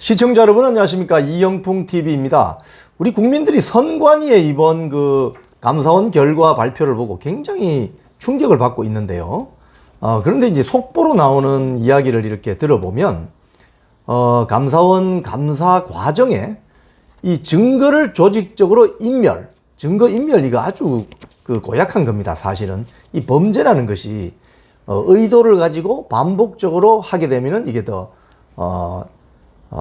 시청자 여러분 안녕하십니까, 이영풍 TV입니다. 우리 국민들이 선관위의 이번 감사원 결과 발표를 보고 굉장히 충격을 받고 있는데요. 그런데 이제 속보로 나오는 이야기를 이렇게 들어보면 감사원 감사 과정에 이 증거를 조직적으로 증거 인멸, 이거 아주 고약한 겁니다. 사실은 이 범죄라는 것이 의도를 가지고 반복적으로 하게 되면은 이게 더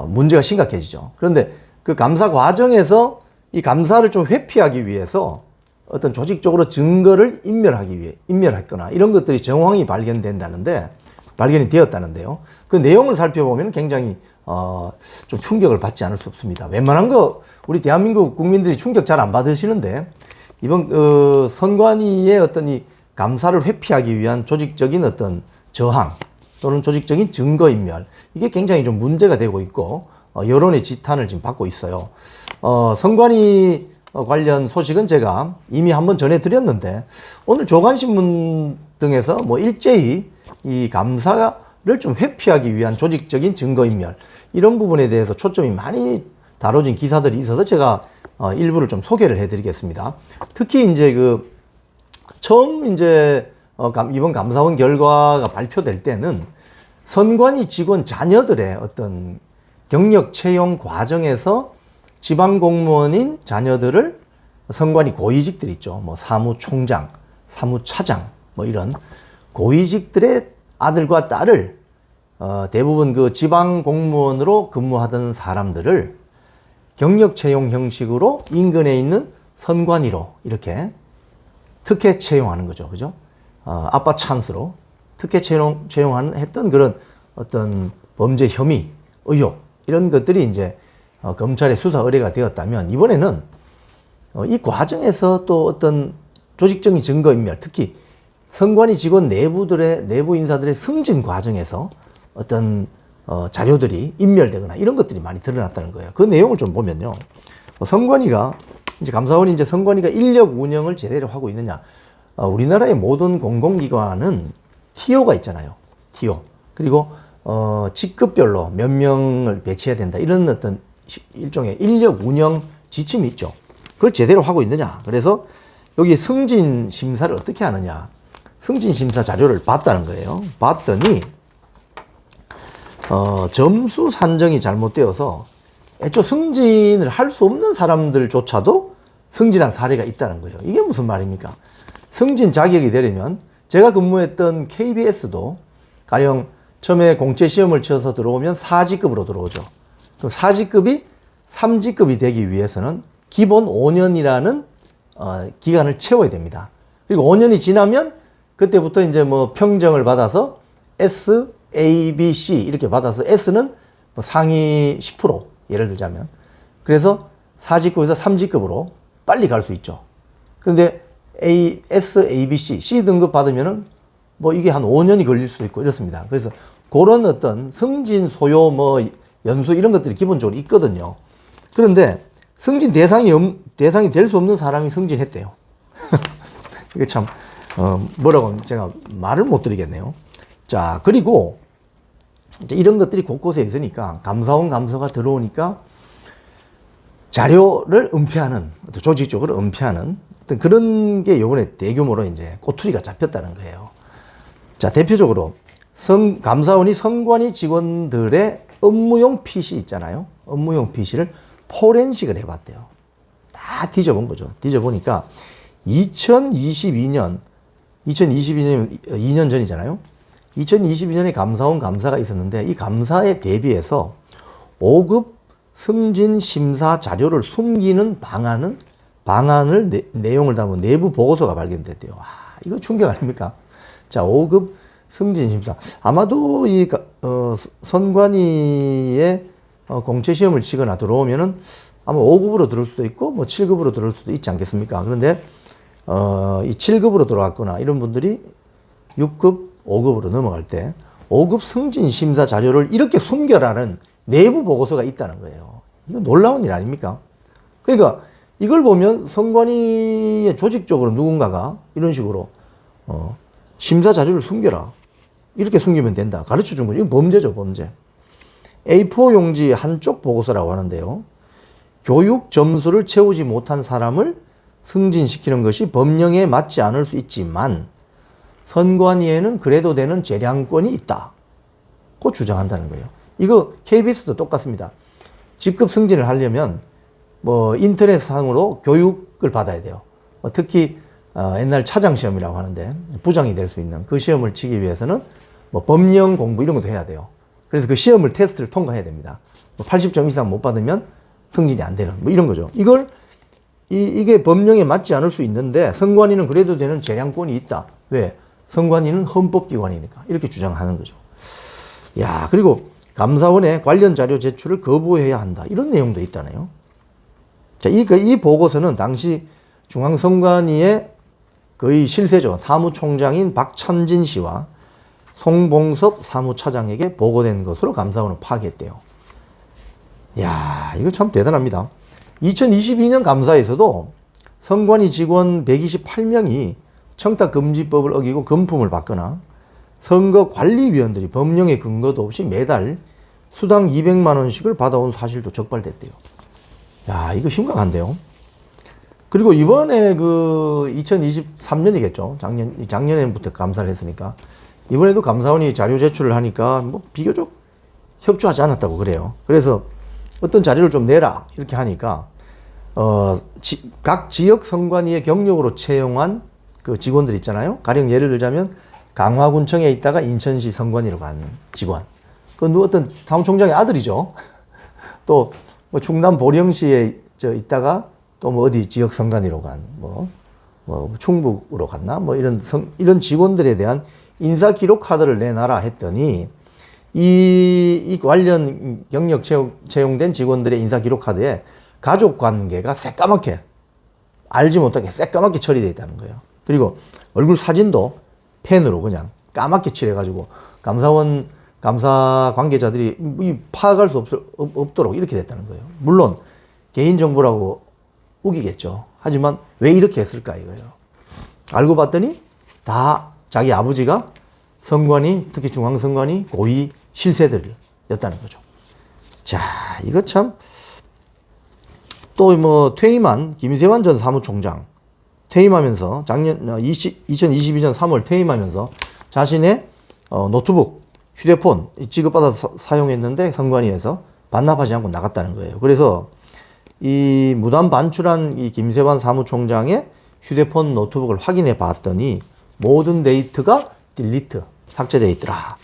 문제가 심각해지죠. 그런데 그 감사 과정에서 이 감사를 좀 회피하기 위해서 어떤 조직적으로 증거를 인멸했거나 이런 것들이 정황이 발견이 되었다는데요. 그 내용을 살펴보면 굉장히 좀 충격을 받지 않을 수 없습니다. 웬만한 거 우리 대한민국 국민들이 충격 잘 안 받으시는데, 이번 선관위의 어떤 이 감사를 회피하기 위한 조직적인 어떤 저항 또는 조직적인 증거인멸, 이게 굉장히 좀 문제가 되고 있고 여론의 지탄을 지금 받고 있어요. 선관위 관련 소식은 제가 이미 한번 전해드렸는데, 오늘 조간신문 등에서 일제히 이 감사를 좀 회피하기 위한 조직적인 증거인멸, 이런 부분에 대해서 초점이 많이 다뤄진 기사들이 있어서 제가 일부를 좀 소개를 해드리겠습니다. 특히 이제 처음 이번 감사원 결과가 발표될 때는 선관위 직원 자녀들의 어떤 경력 채용 과정에서 지방 공무원인 자녀들을 선관위 고위직들 있죠. 사무총장, 사무차장, 이런 고위직들의 아들과 딸을 대부분 지방 공무원으로 근무하던 사람들을 경력 채용 형식으로 인근에 있는 선관위로 이렇게 특혜 채용하는 거죠. 그죠? 아빠 찬스로 특혜 했던 그런 어떤 범죄 혐의, 의혹, 이런 것들이 이제 검찰의 수사 의뢰가 되었다면, 이번에는 이 과정에서 또 어떤 조직적인 증거인멸, 특히 선관위 직원 내부 인사들의 승진 과정에서 어떤 자료들이 인멸되거나 이런 것들이 많이 드러났다는 거예요. 그 내용을 좀 보면요. 감사원이 선관위가 인력 운영을 제대로 하고 있느냐. 우리나라의 모든 공공기관은 TO가 있잖아요. TO. 그리고 직급별로 몇 명을 배치해야 된다, 이런 어떤 일종의 인력 운영 지침이 있죠. 그걸 제대로 하고 있느냐. 그래서 여기 승진 심사를 어떻게 하느냐. 승진 심사 자료를 봤다는 거예요. 봤더니 점수 산정이 잘못되어서 애초 승진을 할 수 없는 사람들조차도 승진한 사례가 있다는 거예요. 이게 무슨 말입니까? 승진 자격이 되려면, 제가 근무했던 KBS도 가령 처음에 공채 시험을 쳐서 들어오면 4직급으로 들어오죠. 그럼 4직급이 3직급이 되기 위해서는 기본 5년이라는 기간을 채워야 됩니다. 그리고 5년이 지나면 그때부터 이제 평정을 받아서 S, A, B, C 이렇게 받아서, S는 상위 10% 예를 들자면, 그래서 4직급에서 3직급으로 빨리 갈 수 있죠. 그런데 S, A, B, C 등급 받으면은 이게 한 5년이 걸릴 수도 있고 이렇습니다. 그래서 그런 어떤 승진 소요, 연수 이런 것들이 기본적으로 있거든요. 그런데 승진 대상이 될 수 없는 사람이 승진했대요. 이게 참, 뭐라고 제가 말을 못 드리겠네요. 자, 그리고 이제 이런 것들이 곳곳에 있으니까 감사원 감사가 들어오니까 자료를 은폐하는, 조직적으로 은폐하는 어떤 그런 게 요번에 대규모로 이제 꼬투리가 잡혔다는 거예요. 자, 대표적으로 감사원이 선관위 직원들의 업무용 PC 있잖아요. 업무용 PC를 포렌식을 해봤대요. 다 뒤져본 거죠. 뒤져보니까 2022년 2년 전이잖아요. 2022년에 감사원 감사가 있었는데, 이 감사에 대비해서 5급 승진 심사 자료를 숨기는 방안을 내용을 담은 내부 보고서가 발견됐대요. 이거 충격 아닙니까? 자, 5급 승진 심사. 아마도 이 선관위에 공채 시험을 치거나 들어오면은 아마 5급으로 들어올 수도 있고 7급으로 들어올 수도 있지 않겠습니까? 그런데 이 7급으로 들어왔거나 이런 분들이 6급, 5급으로 넘어갈 때 5급 승진 심사 자료를 이렇게 숨겨라는 내부 보고서가 있다는 거예요. 이거 놀라운 일 아닙니까? 그러니까 이걸 보면 선관위에 조직적으로 누군가가 이런 식으로 심사 자료를 숨겨라, 이렇게 숨기면 된다, 가르쳐 준 거죠. 이건 범죄죠, 범죄. A4 용지 한쪽 보고서라고 하는데요. 교육 점수를 채우지 못한 사람을 승진시키는 것이 법령에 맞지 않을 수 있지만 선관위에는 그래도 되는 재량권이 있다. 고 주장한다는 거예요. 이거 KBS도 똑같습니다. 직급 승진을 하려면 뭐 인터넷상으로 교육을 받아야 돼요. 특히 옛날 차장 시험이라고 하는데 부장이 될 수 있는 그 시험을 치기 위해서는 뭐 법령 공부 이런 것도 해야 돼요. 그래서 그 시험을 테스트를 통과해야 됩니다. 80점 이상 못 받으면 승진이 안 되는 뭐 이런 거죠. 이게 법령에 맞지 않을 수 있는데 선관위는 그래도 되는 재량권이 있다. 왜? 선관위는 헌법기관이니까 이렇게 주장하는 거죠. 야, 그리고 감사원에 관련 자료 제출을 거부해야 한다. 이런 내용도 있다네요. 자, 이 보고서는 당시 중앙선관위의 거의 실세죠. 사무총장인 박찬진 씨와 송봉섭 사무차장에게 보고된 것으로 감사원은 파악했대요. 야, 이거 참 대단합니다. 2022년 감사에서도 선관위 직원 128명이 청탁금지법을 어기고 금품을 받거나 선거관리위원들이 법령의 근거도 없이 매달 수당 200만 원씩을 받아온 사실도 적발됐대요. 야, 이거 심각한데요. 그리고 이번에 2023년이겠죠. 작년에부터 감사를 했으니까. 이번에도 감사원이 자료 제출을 하니까 뭐 비교적 협조하지 않았다고 그래요. 그래서 어떤 자료를 좀 내라 이렇게 하니까 각 지역 선관위의 경력으로 채용한 그 직원들 있잖아요. 가령 예를 들자면 강화군청에 있다가 인천시 선관위로 간 직원. 그건 어떤 사무총장의 아들이죠. 또 뭐 충남 보령시에 있다가 또 뭐 어디 지역 선관위로 간 뭐 충북으로 갔나 뭐 이런 직원들에 대한 인사 기록 카드를 내놔라 했더니 이 관련 경력 채용된 직원들의 인사 기록 카드에 가족 관계가 새까맣게 알지 못하게 새까맣게 처리되어 있다는 거예요. 그리고 얼굴 사진도 펜으로 그냥 까맣게 칠해가지고 감사 관계자들이 파악할 수 없도록 이렇게 됐다는 거예요. 물론 개인정보라고 우기겠죠. 하지만 왜 이렇게 했을까 이거예요. 알고 봤더니 다 자기 아버지가 선관위, 특히 중앙선관위 고위 실세들이었다는 거죠. 자, 이거 참 또 뭐 퇴임한 김세환 전 사무총장 퇴임하면서 2022년 3월 퇴임하면서 자신의 노트북, 휴대폰 지급받아서 사용했는데 선관위에서 반납하지 않고 나갔다는 거예요. 그래서 이 무단 반출한 이 김세환 사무총장의 휴대폰 노트북을 확인해 봤더니 모든 데이터가 삭제되어 있더라.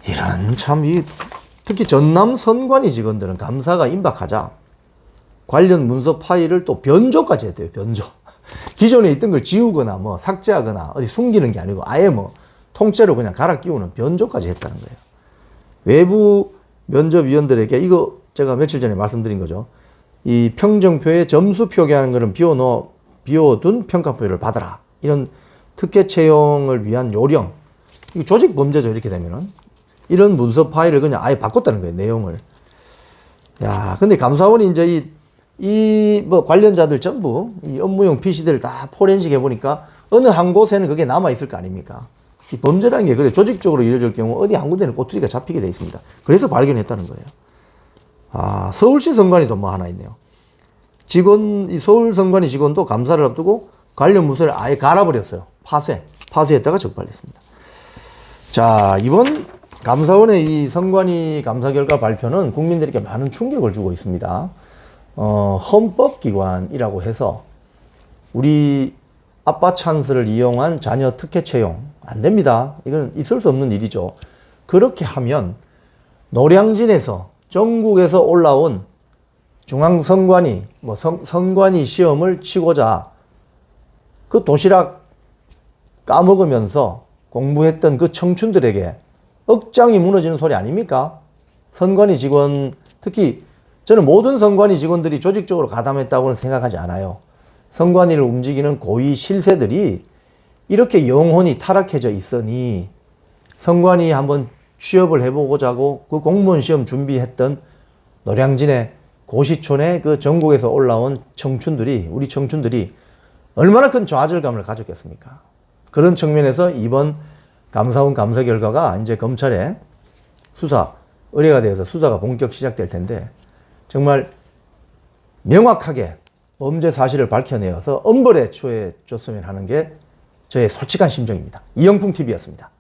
이런 참 특히 전남 선관위 직원들은 감사가 임박하자 관련 문서 파일을 또 변조까지 했대요. 변조. 기존에 있던 걸 지우거나 뭐 삭제하거나 어디 숨기는 게 아니고 아예 뭐 통째로 그냥 갈아 끼우는 변조까지 했다는 거예요. 외부 면접위원들에게 이거 제가 며칠 전에 말씀드린 거죠. 이 평정표에 점수 표기하는 거는 비워둔 평가표를 받아라. 이런 특혜 채용을 위한 요령. 이거 조직 범죄죠. 이렇게 되면은. 이런 문서 파일을 그냥 아예 바꿨다는 거예요. 내용을. 야, 근데 감사원이 이제 뭐 관련자들 전부 이 업무용 PC들을 다 포렌식 해보니까 어느 한 곳에는 그게 남아있을 거 아닙니까? 이 범죄라는 게 그래 조직적으로 이루어질 경우 어디 한 군데는 꼬투리가 잡히게 돼 있습니다. 그래서 발견했다는 거예요. 아, 서울시 선관위도 뭐 하나 있네요. 이 서울 선관위 직원도 감사를 앞두고 관련 문서를 아예 갈아버렸어요. 파쇄했다가 적발됐습니다. 자, 이번 감사원의 이 선관위 감사 결과 발표는 국민들에게 많은 충격을 주고 있습니다. 헌법기관이라고 해서 우리 아빠 찬스를 이용한 자녀 특혜 채용 안 됩니다. 이건 있을 수 없는 일이죠. 그렇게 하면 노량진에서 전국에서 올라온 중앙선관위, 선관위 시험을 치고자 그 도시락 까먹으면서 공부했던 그 청춘들에게 억장이 무너지는 소리 아닙니까? 선관위 직원, 특히 저는 모든 선관위 직원들이 조직적으로 가담했다고는 생각하지 않아요. 선관위를 움직이는 고위 실세들이 이렇게 영혼이 타락해져 있으니 선관위 한번 취업을 해보고자 하고 그 공무원 시험 준비했던 노량진의 고시촌의 그 전국에서 올라온 우리 청춘들이 얼마나 큰 좌절감을 가졌겠습니까? 그런 측면에서 이번 감사원 감사 결과가 이제 검찰에 수사 의뢰가 되어서 수사가 본격 시작될 텐데 정말 명확하게 범죄 사실을 밝혀내어서 엄벌에 처해 줬으면 하는 게 저의 솔직한 심정입니다. 이영풍 TV였습니다.